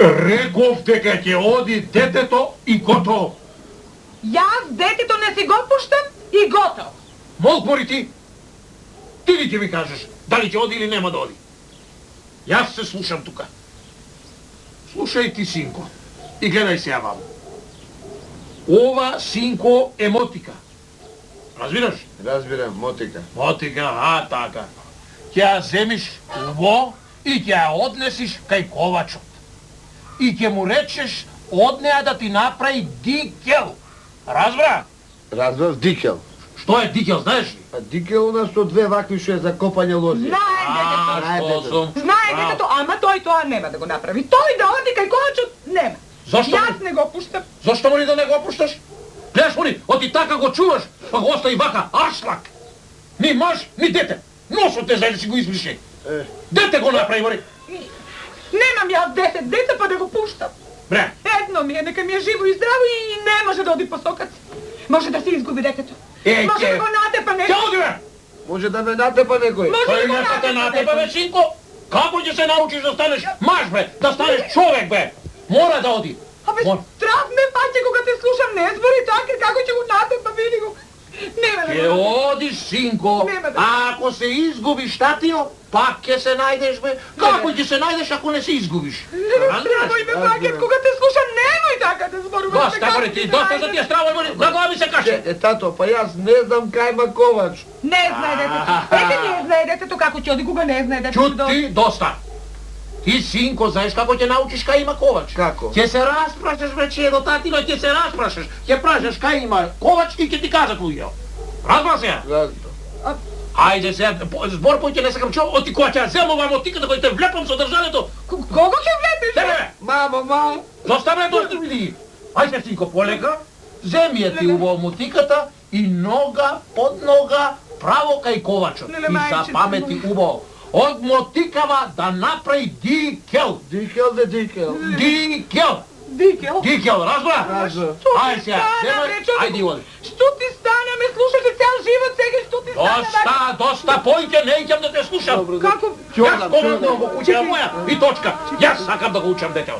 Реков дека ќе оди детето и готово. Јас детето не си го пуштам и готово. Молкмори ти. Ти ли ќе ми кажеш дали ќе оди или нема да оди? Јас се слушам тука. Слушај ти, синко, и гледај се ја ваму. Ова, синко, е мотика. Разбираш? Разбирам, мотика. Мотика, така. Ќе ја земиш убо и ќе ја однесиш кај ковачот. И ќе му речеш од неа да ти направи дикел. Разбра? Разбрав, дикел. Што е дикел, знаеш ли? А дикел у нас со две вакви што е за копање лози. Знае детето. Што сум? Знае детето, ама тој тоа нема да го направи. Тој да оди кај ковачот, нема. Зошто? Јас не го пуштам. Зошто моли да не го пушташ? Гледаш моли, оти така го чуваш, па го остави вака аршлак. Ни маж, ни дете. Носот те зајде си го избрише. Дете го направи, моли. Немам јас 10 деца па да го пуштам. Бре. Едно ми е, нека ми е живо и здраво и не може да оди по сокаци. Може да се изгуби детето. Е, Може да го натепа Ќе некој. оди, бе! Може да ме натепа некој. Може Тој да го нека те натепа, некој. бе, синко. Како ќе се научиш да станеш маж, бе? Да станеш човек, бе? Мора да оди. Абе, страх ме паќе кога те слушам, не збори така, како ќе го натепа, види го. Нема да Ќе го одиш, синко, Нема да. а ако се изгубиш, татио, пак ќе се најдеш, бе. Како ќе се најдеш ако не се изгубиш? Здраво и ме паќет кога те слушам, немој така да зборуваш. Доста, моли ти, доста за тие страво, моли, на глави се каше. Тато, па јас не знам кај има ковач. Не знае детето. Ете не знае детето како ќе оди кога не знае детето. Чути, доста. Ти, синко, знаеш како ќе научиш кај има ковач? Како? Ќе се распрашаш, бе, до татино, ќе се распрашаш. Ќе прашаш кај има ковач и ќе ти кажат луѓе. Разбра се? Разбрав. Ајде се, збор појќе не сакам чо, оти која ќе ја земам ова мотиката кој те влепам со држањето. Кого ќе влепиш? Тебе! Мамо. Доста бе, доста види. Ајде, синко, полека. Земи ја ти убаво мотиката и нога под нога право кај ковачот. Леле, И мајче, запамети убаво. Од мотикава да направи дикел. Дикел де дикел. Дикел. Дикел. Дикел, разбра? Разбрав. Ајде сега, ајде оди. Што ти стана, ме слушате цел живот сега, што ти стана? Доста, појќе, не икам да те слушам. Како? Јас командувам во куќа моја и точка. Јас сакам да го учам детето.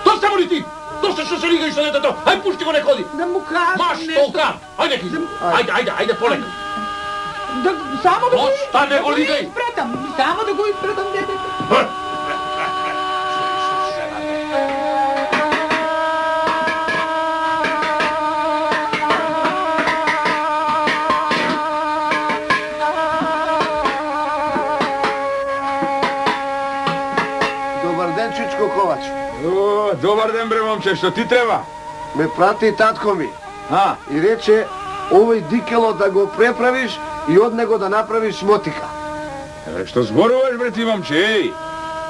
Доста моли ти! Доста што се лигаиш со детето. Ај пушти го, нека оди. Да му кажам Маш нешто. толка. Ајде ги. Ајде полека. Да, само да го Доста не го лигај. испретам. Само да го испретам детето. Добар ден, Чичко Ковач. О, добар ден, бре, момче, што ти треба? Ме прати татко ми А, и рече овој дикело да го преправиш и од него да направиш мотика. што зборуваш, бре, ти, момче, еј?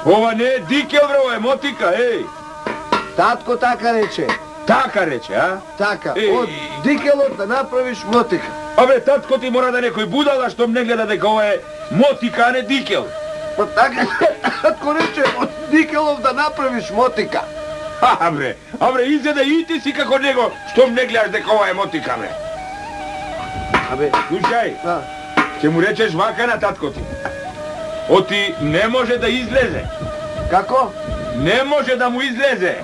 Ова не е дикел, бре, ова е мотика, еј. Татко така рече. Така рече, а? Така, Еј. од дикелот да направиш мотика. Абе, татко ти мора да е некој будала што не гледа дека ова е мотика, а не дикел. Па така, татко рече од дикелов да направиш мотика. Абре, изгледа и ти си како него, што не гледаш дека ова е мотика, бре. Абе, Слушај, да. ќе му речеш вака на татко ти. Оти не може да излезе. Како? Не може да му излезе.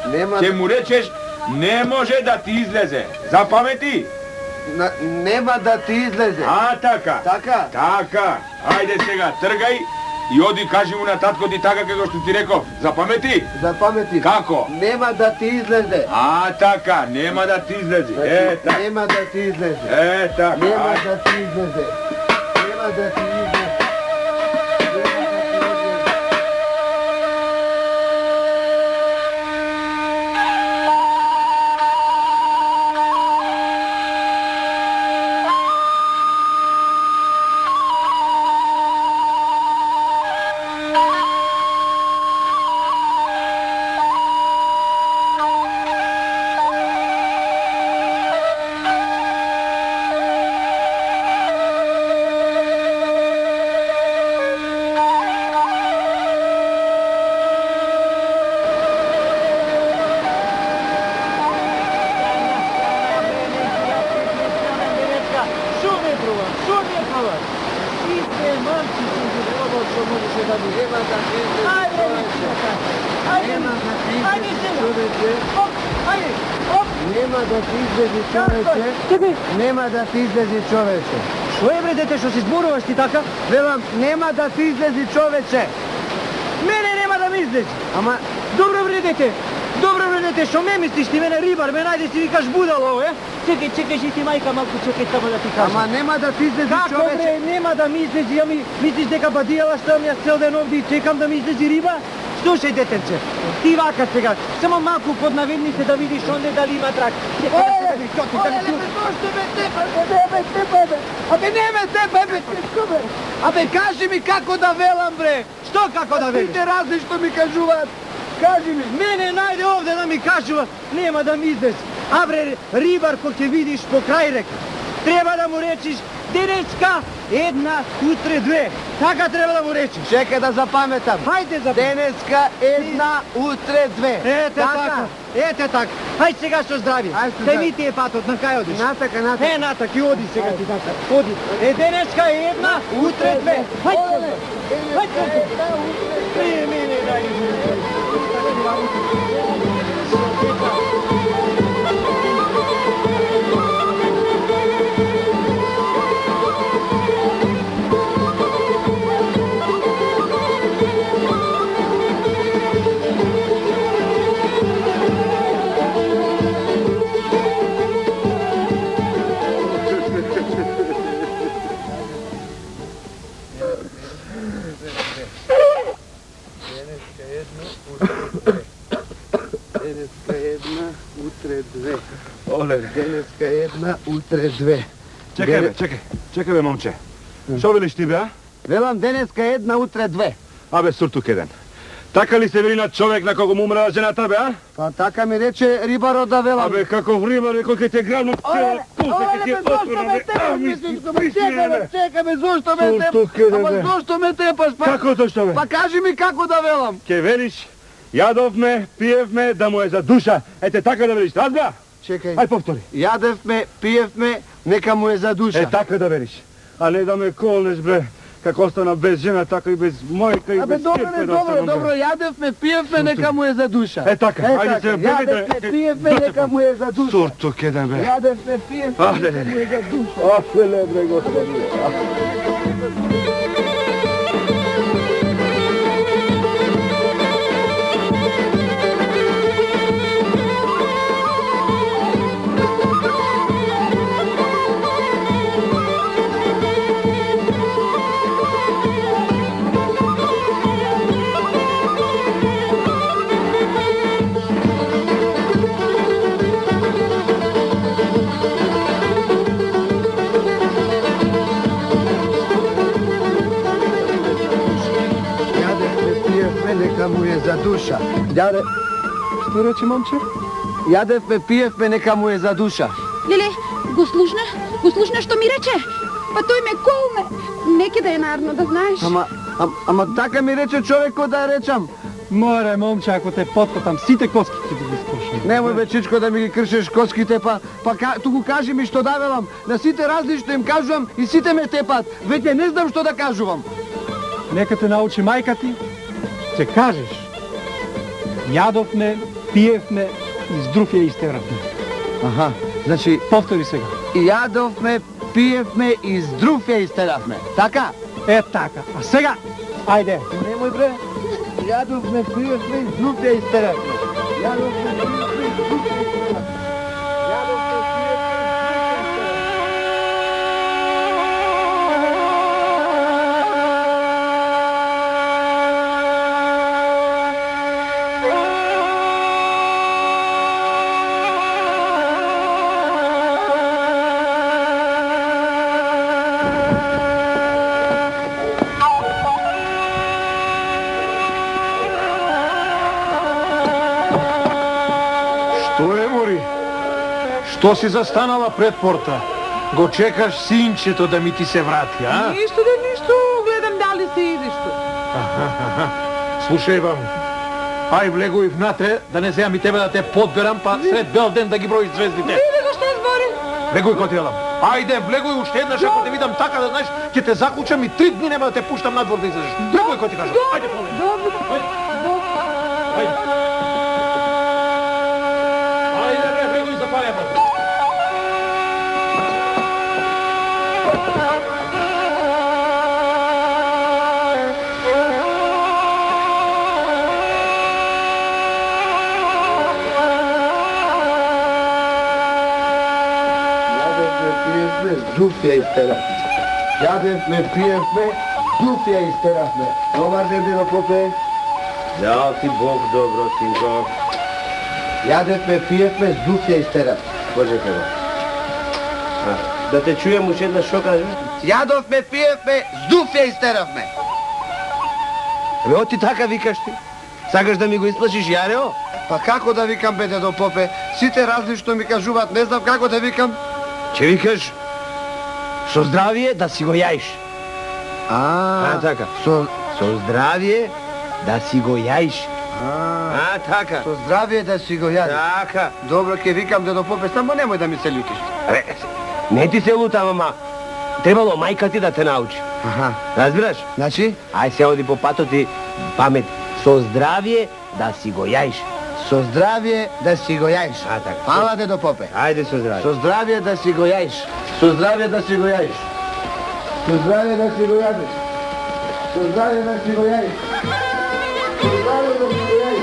Нема, Ќе му речеш не може да ти излезе. Запамети. нема да ти излезе. А, така. Така? Така. Ајде сега, тргај и оди кажи му на татко ти така како што ти реков. Запамети. Запамети. Како? Нема да ти излезе. А, така, нема да ти излезе. Е, така. Нема да ти излезе. Е, така. Нема да ти излезе. Нема да ти излезе. Ajde, Nema da ti Ajde, izlezi Sega. čoveče. Op, ajde, op. Nema da ti izlezi čoveče. Čekaj, Nema da ti izlezi čoveče. što je bre dete što si zburovaš ti taka? Velam, nema da ti izlezi čoveče. Mene nema da mi izlezi. Ama, Dobro bre dete, što me misliš ti mene ribar, me najde si vi kaš budalo ovo, je? Čekaj, si ti majka malko, čekaj samo da ti kažem. ama nema da ti izlezi Kako čoveče. bre, nema da mi izlezi, ja mi misliš deka badijala sam ja cel den ovdje i čekam da mi izlezi riba? Slušaj detenče, ti vaka сега, samo malko pod navednice da vidiš onde da li ima trak. Abe, kaži mi kako da velam, bre. Što kako da veliš? Ti razni što mi kažuvat. Kaži mi. Mene najde ovdje da mi kažu, nema da mi izlezi. A bre, ribar ko te vidiš po kraj reka, treba da mu rečiš denecka, jedna, utre dve. Taka treba da mu rečiš. Čekaj da zapametam. Hajde za... Deneska, jedna, utre, dve. Ете така, ете така. Хај сега што здрави. Ајде што Те здрави. ми ти е патот, на кај одиш? Натака. Натак и оди сега ти така. Оди. Денешка е една, утре две. Хајде. Хајде. Не, дај. Deneska, jedna, utre, dve. Оле, Deneska, jedna, utre, dve. Čekaj be, momče. Što veliš ti be, a? Velam, deneska, jedna, utre, dve. Abe, surtuk jedan. Така ли се вели на човек на кого му умрела жената, бе, а? Pa така ми рече рибаро да велам. Абе, како рибар, кој ќе те грабну цела пуса, ќе ти отвора, Чекай ме, зошто ме тепаш? Суртук еден, Ама бе. зошто ме тепаш? Како то што, бе? Па кажи ми како да велам. Ќе велиш, јадовме, пиевме, да му е за душа. Ете, така да велиш, разбра? Чекај. Ај повтори. Јадевме, пиевме, нека му е за душа. Е, така да велиш. А не да ме колнеш, бре. Како остана без жена, така и без мојка и Абе, без добро, керпе не, да останам, бе. добро, јадевме, пиевме, нека му е за душа. Е, така, ајде се бебе да... Јадевме, пиевме, нека му е за душа. Суртук еден, бе. Јадевме, пиевме, Ајде, нека му е за душа. Афеле, бре, господи. Јадевме, пиевме, нека му е за душа. Јаде... Што рече, момче? Јадевме, пиевме, нека му е за душа. Леле, го слушна што ми рече? Па тој ме колне. Неке да е нарно, да знаеш. Ама така ми рече човеко да речам. Море, момче, ако те потпатам, сите коски ќе да ги скушам. Немој бе, чичко, да ми ги кршиш коските, па туку кажи ми што да велам. На сите различно им кажувам и сите ме тепат. Веќе не знам што да кажувам. Нека те научи мајка ти, ќе кажеш. Јадовме, пиевме и здрув ја истеравме. Аха, значи, Повтори сега. јадовме, пиевме и здрув ја истеравме. Така? Е така. А сега, ајде. Немој бре. Јадовме, пиевме и здрув ја истеравме. Јадовме, пиевме и здрув ја истеравме. Јадовме, пиевме и здрув ја истеравме. Што е, Мори? Што си застанала пред порта? Го чекаш синчето да ми ти се врати, а? Ништо, гледам дали се идеш ту. Слушај, вам. Ај, влегој внатре, да не земам и тебе да те подберам, па сред бел ден да ги броиш звездите. Види го што збори. Влегој, котелам. Ајде, влегој уште еднаш, ако те видам така, да знаеш, ќе те заклучам и 3 дни нема да те пуштам надвор да излезеш. Влегој, кој ти кажам. Ајде, поле. Добро. Ajde, bre, zapaljamo. Zufija isterahme. Jadevme, pijevme, zufija isterahme. Dobar ne bilo pope. Dao ti Bog dobro, sinko. Jadevme, pijevme, zufija isterahme. Bože tebe. Da te čujem još jedna što kaže? Jadovme, pijevme, zufija isterahme. Evo ti taka vikaš ti? Sagaš da mi go isplašiš, Jareo? Pa kako da vikam, bede do pope? Site različno mi kažuvat, ne znam kako da vikam. Če vikaš? So zdravije da si go jajiš. Taka. So zdravije da si go jajiš. Taka. So zdravije da si go jadeš. Taka. Dobro, ke vikam da do pope, samo nemoj da mi se ljutiš. Ne ti se lutam, mama. Trebalo majka ti da te nauči. Aha. Razbiraš? Znači? Aj se ovdje popatoti pamet. So zdravije da si go jajiš. So zdravije da si go jajiš. Tako. Hvala te do pope. Ajde so zdravije. So zdravije da si go jajiš. So zdravije da si go jajiš. So zdravije da si go jadeš. So zdravije da si go jajiš. So zdravije da si go jajiš.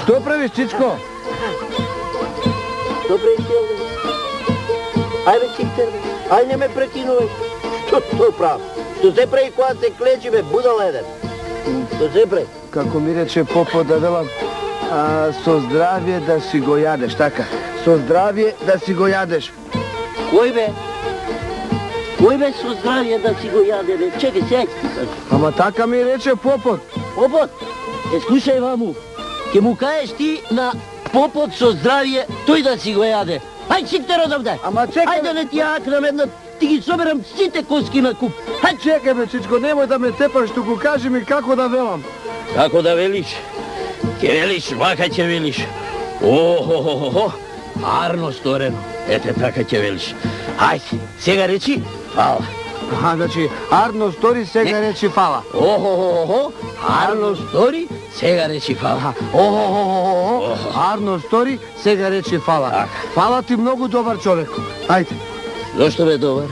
Što praviš, Čičko? Dobro je sjeli. Ajde, Cikter, aj ne me prekinuvaj. Što to prav? Što se pravi koja se kleči me budala jedan? Što se pravi? Kako mi reče popo da velam, so zdravije da si go jadeš, taka. So zdravije da si go jadeš. Koji be su zdravije da si go jade? Čekaj, sjeć ti sad. Ama taka mi reče popot. Popot, slušaj vamu. Ke mu kaješ ti na popot so zdravije, to i da si go jade. Aj, Cikter odavde. Ama čekaj. Ajde ne ti jaknam jedna, ti gi soberam site koski na kup. Hajde. Čekaj me, Čičko, nemoj da me tepaš tuku, kaži mi kako da velam. Kako da veliš? Ke veliš, vaka će veliš. Ohohoho, arno storeno. Ete, taka će veliš. Ajde, сега reći, hvala. Aha, znači, Arno stori, sega reći hvala. Ohohoho, arno stori, сега reći hvala. Ohohoho, Arno stori, sega reći hvala. Hvala ti mnogo dobar čovjek. Ajde. Zašto be dobar?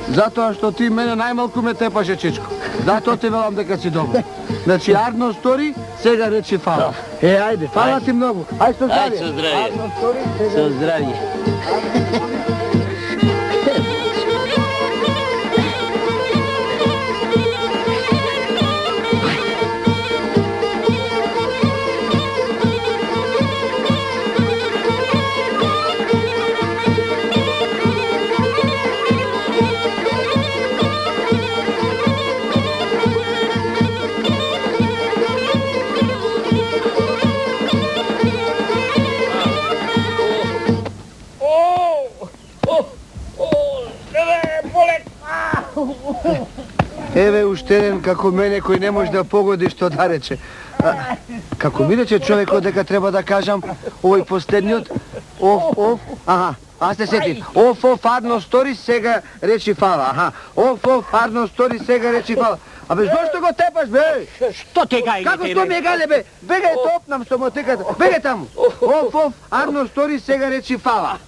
Zato što ti mene najmalku me tepaše, Čičko. Zato ti velam дека si dobar. Znači, Arno stori, sega reći hvala. Ajde, hvala ti mnogo. Ajde, so zdravije. Ajde, so zdravije. Arno stori, sega So zdravije. Еве уштеден како мене кој не може да погоди што да рече. Како ми рече човекот дека треба да кажам овој последниот оф, аха, аз се сетив. Оф, Арно стори, сега речи фала, аха. Оф, Арно стори, сега речи фала. Абе, зошто го тепаш, бе? Што те гајле? Како што ме гале, бе? Бегај топнам со мотиката. Бегај таму. Оф, Арно стори, сега речи фала.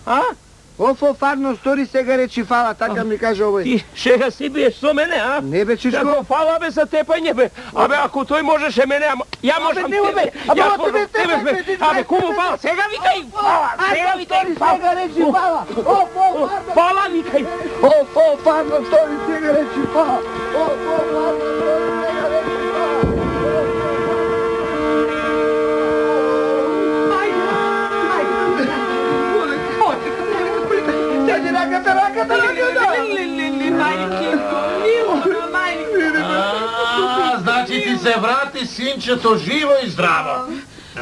Оф, Арно стори, сега речи фала, така ми каже овој. Ти шега си биеш со мене, а? Не бе, Чичко. Како фала бе за тепање бе. Абе, ако тој можеше мене, ја можам тебе. Ја можам тебе бе. Абе, кому фала? Сега викај фала. Сега викај фала. Сега речи фала. Оф, Фала викај. Оф, Арно стори, сега речи фала. Оф, Арно стори, сега речи фала. Значи ти се врати синчето живо и здраво.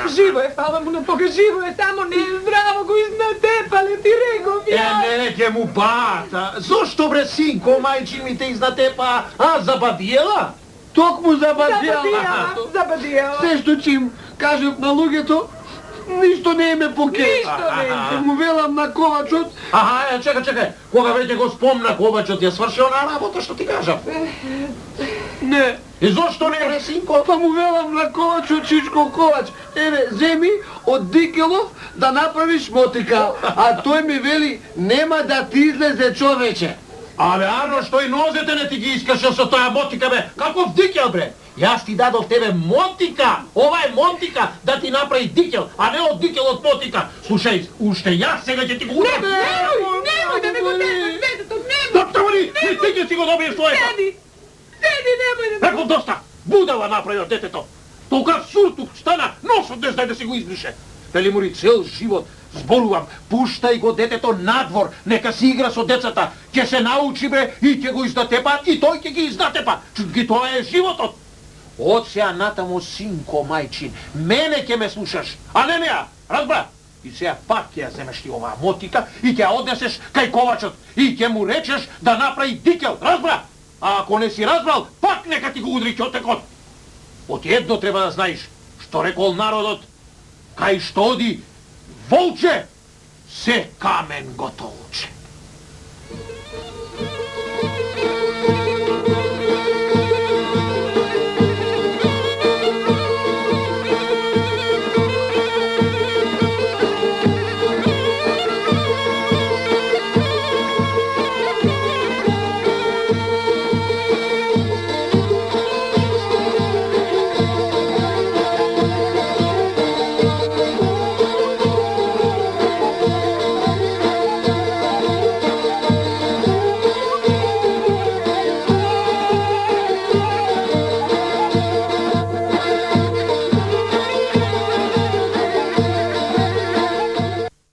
Живо е, фала му на Бога, живо е, само не е здраво, го изнатепале, ти реков ја. Не, ке му бата. Зошто бре, синко, мајчин ми те изнатепа, забадиела? Токму забадиела. Забадиела. Се што ќе им кажат на луѓето, Ништо не ме покеја. Ништо не ме. Ке му велам на Ковачот, Аха, чекај. Кога веќе го спомна Ковачот, ја сврши она работа што ти кажав. не. И зошто не бе, синко? Па му велам на Ковачот, Чичко Ковач, еве, земи од Дикелов да направиш мотика, а тој ми вели, нема да ти излезе човече. Абе, Арно, што и нозете не ти ги искаше со тоја мотика, бе? Каков дикел, бре? Јас ти дадов тебе мотика, ова е мотика да ти направи дикел, а не од дикел од мотика. Слушај, уште јас сега ќе ти го удрам. Немој да ме го дадеш, детето, немој! Доктори, ти ќе си го добиеш својата. Деди, немој да... Реков доста, будала направи од детето. Толка суртук стана, носот не знае да си го избрише. Вели мори цел живот, зборувам, пуштај го детето надвор, нека си игра со децата, ќе се научи бе и ќе го издатепа и тој ќе ги издатепа. Ги тоа е животот. Од сега натаму, синко мајчин, мене ќе ме слушаш, а не неа, разбра? И сега пак ќе ја земеш ти оваа мотика и ќе ја однесеш кај Ковачот и ќе му речеш да направи дикел, разбра? А ако не си разбрал, пак нека ти го удри ќотекот. Од едно треба да знаеш, што рекол народот, кај што оди волче, се камен го толче.